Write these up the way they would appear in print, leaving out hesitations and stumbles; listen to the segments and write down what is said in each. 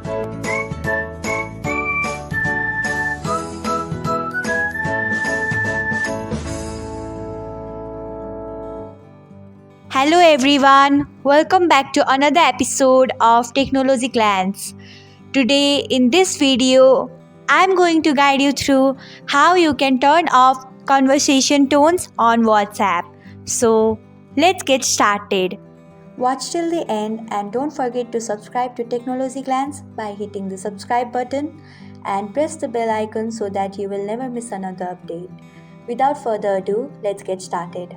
Hello everyone, welcome back to another episode of Technologyglance. Today in this video, I'm going to guide you through how you can turn off conversation tones on WhatsApp. So, let's get started. Watch till the end and don't forget to subscribe to Technologyglance by hitting the subscribe button and press the bell icon so that you will never miss another update. Without further ado, let's get started.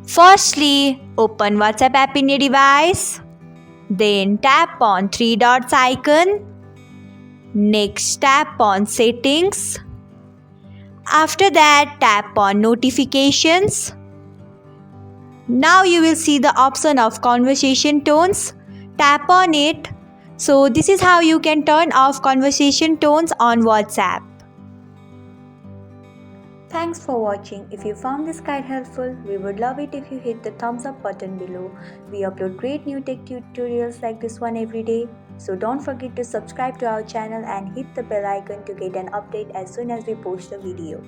Firstly, open WhatsApp app in your device. Then tap on three dots icon. Next, tap on settings. After that, tap on notifications. Now you will see the option of conversation tones. Tap on it. So this is how you can turn off conversation tones on WhatsApp. Thanks for watching. If you found this guide helpful, we would love it if you hit the thumbs up button below. We upload great new tech tutorials like this one every day. So don't forget to subscribe to our channel and hit the bell icon to get an update as soon as we post a video.